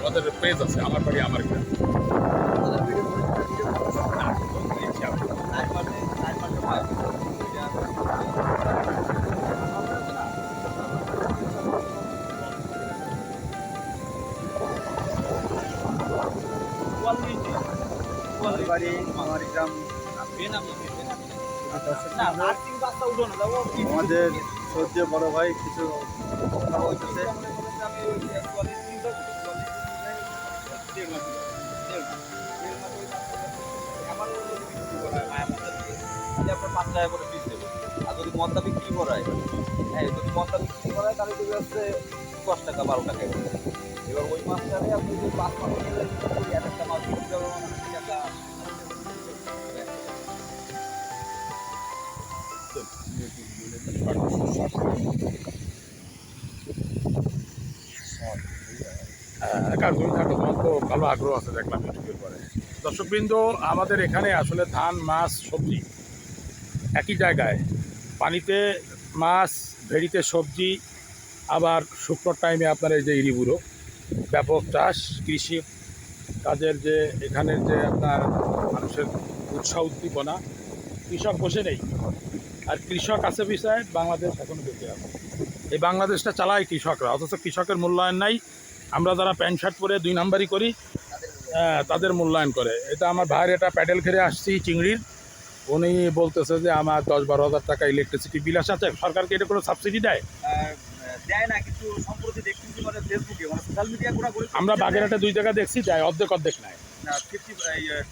ওদের পেজ আছে আমার বাড়ি আমার গ্রাম। আমাদের সদ্য বড় ভাই কিছু কথা বলতেছে। পাঁচ টাকা করে পিস দেবো, আর যদি মদটা বিক্রি করায়, হ্যাঁ যদি মদটা বিক্রি করায় তাহলে যদি হচ্ছে 10 টাকা 12 টাকা। এবার ওই মাছটারে আপনি যদি 5 মাস নিলে এক একটা মাছ বিক্রি করবো মানে টাকা। কারণ থাকো তোমার তো ভালো আগ্রহ আছে দেখলাম ইউটিউবের পরে। দর্শকবৃন্দ, আমাদের এখানে আসলে ধান, মাছ, সবজি একই জায়গায়, পানিতে মাছ, ভেড়িতে সবজি, আবার শুকনোর টাইমে আপনার এই যে ইরিবুড়ো ব্যাপক চাষ, কৃষি কাজের যে এখানের যে আপনার মানুষের উৎসাহ উদ্দীপনা, কৃষক বসে নেই। আর কৃষক আছে বিষয়ে বাংলাদেশ এখনও বেঁচে আছে। এই বাংলাদেশটা চালায় কৃষকরা, অথচ কৃষকের মূল্যায়ন নাই। আমরা যারা প্যান্ট শার্ট পরে 2 নাম্বারই করি, তাদের মূল্যায়ন করে। এটা আমার ভাইয়ের এটা প্যাডেল খেলে আসছি চিংড়ির, উনি বলতেছে যে আমার 10-12 হাজার টাকা ইলেকট্রিসিটি বিল আছে। সরকারকে এটা কোনো সাবসিডি দেয়? দেয় না, কিন্তু সম্প্রতি দেখতেছি মানে ফেসবুকে মানে সোশ্যাল মিডিয়া করে আমরা বাগেরহাটে 2 জায়গা দেখছি, দেয় অর্ধেক অর্ধেক নেয়। না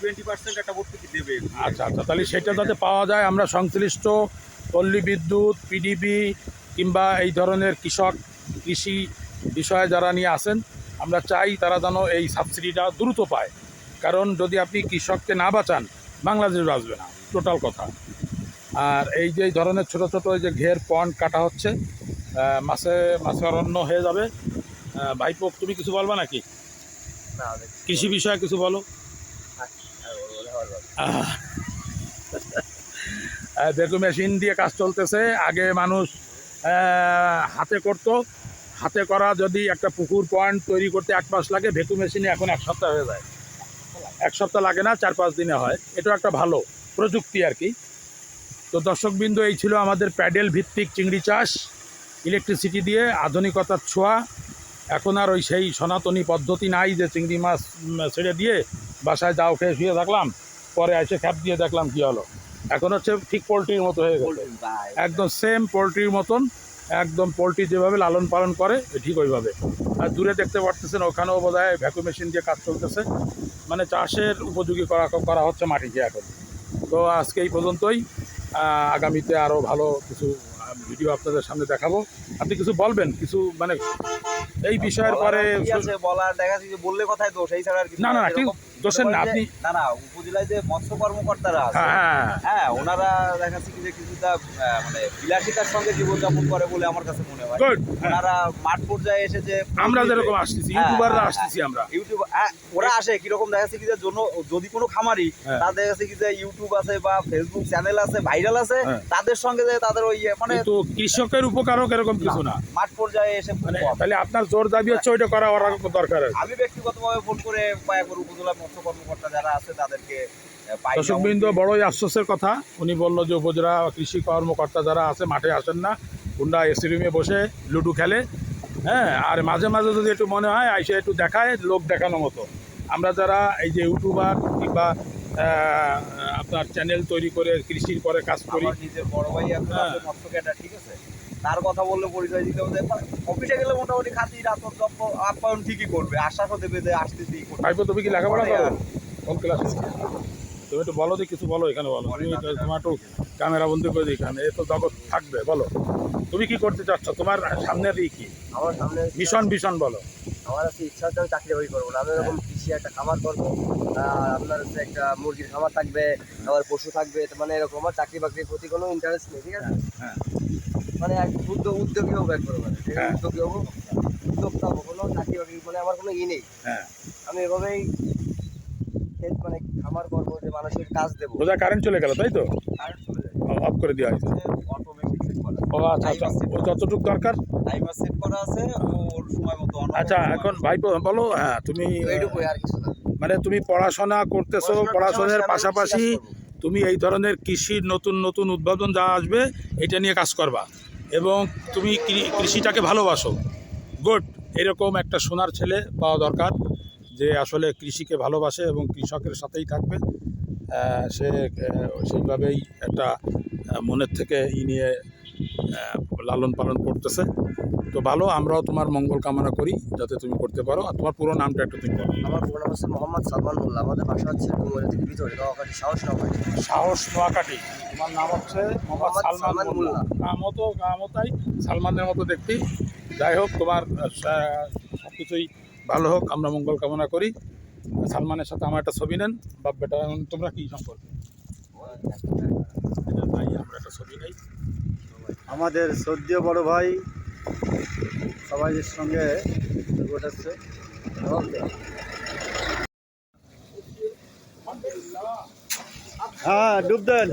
20% একটা ভর্তুকি দেবে। আচ্ছা, তাহলে সেটা যাতে পাওয়া যায়, আমরা সংশ্লিষ্ট পল্লী বিদ্যুৎ, পিডিবি কিংবা এই ধরনের কৃষক কৃষি বিষয়ে যারা নিয়ে আসেন, আমরা চাই তারা যেন এই সাবসিডিটা দ্রুত পায়। কারণ যদি আপনি কৃষককে না বাঁচান, বাংলাদেশ বাঁচবে না, টোটাল কথা। আর এই যে এই ধরনের ছোট ছোট এই যে ঘের পন্ড কাটা হচ্ছে, মাছে অরণ্য হয়ে যাবে। ভাইপো, তুমি কিছু বলবা নাকি কৃষি বিষয়ে? কিছু বলো। ভ্যাকুম মেশিন দিয়ে কাজ চলতেছে। আগে মানুষ হাতে করতো, হাতে করা যদি একটা পুকুর পয়েন্ট তৈরি করতে 1 মাস লাগে, ভ্যাকুম মেশিনে এখন 1 সপ্তাহ হয়ে যায়। 1 সপ্তাহ লাগে না, 4-5 দিনে হয়। এটা একটা ভালো প্রযুক্তি আর কি। তো দর্শকবৃন্দ, এই ছিল আমাদের প্যাডেল ভিত্তিক চিংড়ি চাষ, ইলেকট্রিসিটি দিয়ে, আধুনিকতার ছোঁয়া। এখন আর ওই সেই সনাতনী পদ্ধতি নাই যে চিংড়ি মাছ ছেড়ে দিয়ে বাসায় দাও খেয়ে শুয়ে থাকলাম, পরে এসে খ্যাপ দিয়ে দেখলাম কী হলো। এখন হচ্ছে ঠিক পোলট্রির মতো হয়ে গেছে, একদম সেম পোলট্রির মতন, একদম পোলট্রি যেভাবে লালন পালন করে ঠিক ওইভাবে। আর দূরে দেখতে পারতেছেন ওখানেও বোধহয় ভ্যাকুম মেশিন দিয়ে কাজ চলতেছে, মানে চাষের উপযোগী করা হচ্ছে মাটিকে এখন। তো আজকে এই পর্যন্তই। আগামীতে আরও ভালো কিছু ভিডিও আপনাদের সামনে দেখাবো। আপনি কিছু বলবেন, কিছু মানে এই বিষয়ের পরে? বলার দেখা যাচ্ছে বললে কথায় দোষ, এই ছাড়া আর কিছু না না, ঠিক দোষের না। আপনি না উপজেলায় যে মৎস্য কর্মকর্তারা আছে, হ্যাঁ ওনারা দেখা যাচ্ছে কি যে কিছুটা মানে বিলাসিতার সঙ্গে জীবনযাপন করে বলে আমার কাছে মনে হয়। ওনারা মাঠ পর্যায়ে এসে যে আমরা যেরকম আসতেছি, ইউটিউবাররা আসতেছি, আমরা ইউটিউব ওরা আসে কিরকম দেখা যাচ্ছে কি যে যদি কোনো খামারি তাদের দেখা যাচ্ছে কি যে ইউটিউব আছে বা ফেসবুক চ্যানেল আছে, ভাইরাল আছে, তাদের সঙ্গে যে তাদের ওই মানে তো কৃষকের উপকারক এরকম কিছু না, মাঠ পর্যায়ে এসে তাহলে আপনার জোর দাবি হচ্ছে ওইটা করা দরকার। আমি ব্যক্তিগতভাবে ফোন করে উপজেলা মৎস্য কর্মকর্তা যারা আছে তাদেরকে। দর্শকবৃন্দ, বড়ই আশ্বাসের কথা, উনি বললো যে উপজেলা কৃষি কর্মকর্তা যারা আছে মাঠে আসেন না, হুন্ডা এসি রুমে বসে লুডো খেলে। হ্যাঁ, আর মাঝে মাঝে যদি একটু মনে হয় আইসে একটু দেখায়, লোক দেখানো মতো। আমরা যারা এই যে ইউটিউবার কিংবা আপনার চ্যানেল তৈরি করে কৃষির পরে কাজ করি, নিজের বড় ভাই মৎস্য ক্যাডার, ঠিক আছে, তার কথা বললে পরিচয় দিতে হবে। অফিসে গেলে মোটামুটি খাতির আপ্যায়ন ঠিকই করবে, আশ্বাসও দেবে যে আসতেছি। ভাইপো, তুমি কি লেখাপড়া করো? কোন ক্লাসে? তুমি একটু বলো, কিছু বলো এখানে, বলো। তুমি তোমার একটু ক্যামেরা বন্দি করে দিই, এখানে এত জগৎ থাকবে। বলো, তুমি কি করতে চাচ্ছ? তোমার সামনের কি আমার সামনে ভীষণ বলো। আমার আছে ইচ্ছা হচ্ছে আমি চাকরি বাকরি করবো না, আমি এরকম কৃষি একটা খামার করবো। আপনার হচ্ছে একটা মুরগির খামার থাকবে, আবার পশু থাকবে, মানে এরকম। আমার চাকরি বাকরির প্রতি কোনো ইন্টারেস্ট নেই, ঠিক আছে। মানে উদ্যোগী হবো একবার, মানে উদ্যোগী হবো, উদ্যোক্তা হবো, কোনো চাকরি বাকরি মানে আমার কোনো ই নেই। আমি এভাবেই মানে খামার করবো, যে মানুষের কাজ দেবো। কারেন্ট চলে গেল, তাই তো? কারেন্ট চলে যায়, অফ করে দেওয়া হয়েছে। অটোমেটিক করা। ও আচ্ছা আচ্ছা, ও যতটুকু দরকার। টাইমার সেট করা আছে, ওর সময় মতো আচ্ছা এখন ভাই বলো, হ্যাঁ তুমি এইটুকুই আর কিছু না। মানে তুমি পড়াশোনা করতেছো, পড়াশোনার পাশাপাশি তুমি এই ধরনের কৃষির নতুন নতুন উদ্ভাবন যা আসবে এটা নিয়ে কাজ করবা, এবং তুমি কৃষিটাকে ভালোবাসো। গুড, এরকম একটা সোনার ছেলে পাওয়া দরকার যে আসলে কৃষিকে ভালোবাসে এবং কৃষকের সাথেই থাকবে। সে সেইভাবেই একটা মনের থেকে নিয়ে লালন পালন করতেছে। তো ভালো, আমরাও তোমার মঙ্গল কামনা করি যাতে তুমি করতে পারো। আর তোমার পুরো নামটা একটু তুমি বলো। আমার পুরো নাম হচ্ছে মোহাম্মদ সালমান মোল্লা। আমাদের বাসা হচ্ছে ডুমুরিয়া থেকে ভিতরে নোয়াখালী সাহস নোয়াখালী। সাহস নোয়াকাটি। তোমার নাম হচ্ছে মোহাম্মদ সালমান মোল্লা। নামতাই সালমানের মতো দেখতে। যাই হোক, তোমার সব কিছুই ভালো হোক, আমরা মঙ্গল কামনা করি। সালমানের সাথে আমার একটা ছবি নেন, বাপ বেটা। তোমরা কি সম্পর্ক? তাই আমরা একটা ছবি নেই। আমাদের শ্রদ্ধেয় বড় ভাই সবাইয়ের সঙ্গে ঘটেছে। হ্যাঁ, ডুব দেন।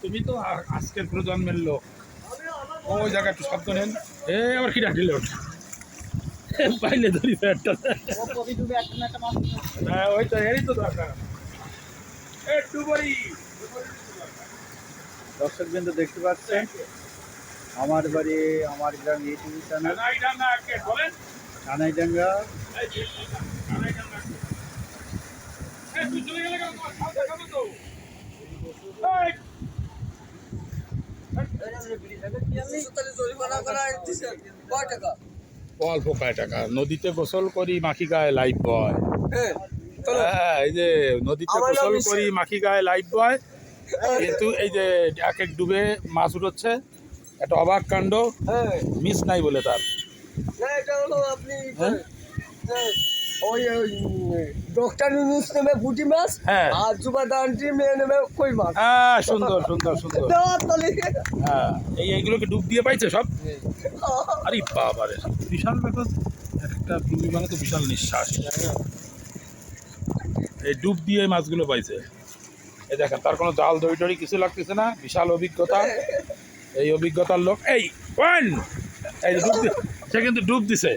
তুমি তো আজকের প্রজন্মের লোক। ওই জায়গায় একটু শব্দ নেন। আবার কি ডাকিল পাইলে ধরি একটা। ওই তো এরই তো দরকার। দর্শকবৃন্দ দেখতে পাচ্ছেন আমার বাড়ি আমার গ্রাম ইউটিউব চ্যানেল কানাইডাঙ্গা। অল্প কয় টাকা। নদীতে গোসল করি মাখি গায়ে লাইফ বয়। হ্যাঁ, এই যে নদীতে গোসল করি মাখি গায়ে লাইফ বয়, কিন্তু এই যে এক এক ডুবে মাছ উঠোচ্ছে, একটা অবাক কাণ্ড। মিস নাই বলে তার। এটা হলো আপনি ওই ডক্টর ইউনুস নেমে পুঁটি মাছ, হ্যাঁ। আর জুবাদা আন্টি মেয়ে নেমে কই মাছ। হ্যাঁ, সুন্দর সুন্দর সুন্দর। হ্যাঁ, এইগুলোকে ডুব দিয়ে পাইছে সব। আরে বাবারে, বিশাল ব্যাপার। একটা ডুবি মানে তো বিশাল নিঃশ্বাস। এই ডুব দিয়ে মাছগুলো পাইছে। এই দেখেন, তার কোনো জাল দড়ি টড়ি কিছু লাগতেছে না। বিশাল অভিজ্ঞতা। এই অভিজ্ঞতার লোক। এই ডুব সে কিন্তু ডুব দিছে।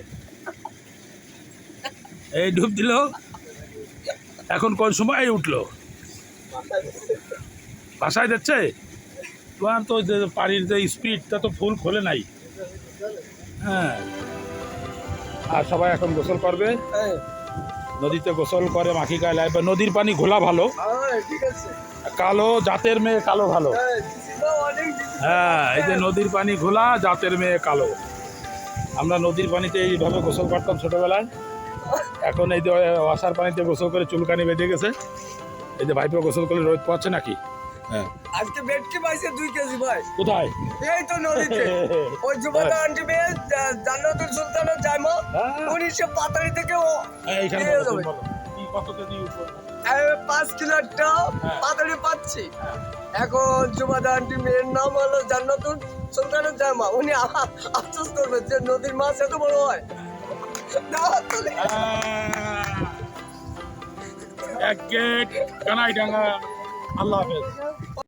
এই ডুব দিল, এখন কোন সময় উঠলো, বাসায় যাচ্ছে। তোমার তো যে পানির যে স্পিডটা তো ফুল খোলে নাই। হ্যাঁ, আর সবাই এখন গোসল করবে। নদীতে গোসল করে মাখি গায়ে লাইফ। নদীর পানি ঘোলা ভালো, কালো জাতের মেয়ে কালো ভালো। হ্যাঁ, এই যে নদীর পানি ঘোলা, জাতের মেয়ে কালো। আমরা নদীর পানিতে এইভাবে গোসল করতাম ছোটবেলায়। এখন এই যে ওয়াসার পানিতে গোসল করে চুলকানি বেঁধে গেছে। এই যে ভাইপো গোসল করলে রোদ পাচ্ছে নাকি? হ্যাঁ, আজকে ভেটকি পাইছে 2 কেজি ভাই। কোথায়? এই তো নদীতে। ওই যুবদা আন্টি মেয়ে জান্নাতুল সুলতানের জামা, উনি সে পাতারি থেকে এইখানে নিয়ে বলো, যাবে। বলো। কি কত কেজি উপর? 5 কিলো একটা পাতারি পাচ্ছি। এখন যুবদা আন্টি মেয়ের নাম হলো জান্নাতুল সুলতানের জামা। উনি আফসোস করবে যে নদীর মাছ এত বড় হয়। এক গেট কানাইডাঙ্গা। আল্লাহ হাফেজ।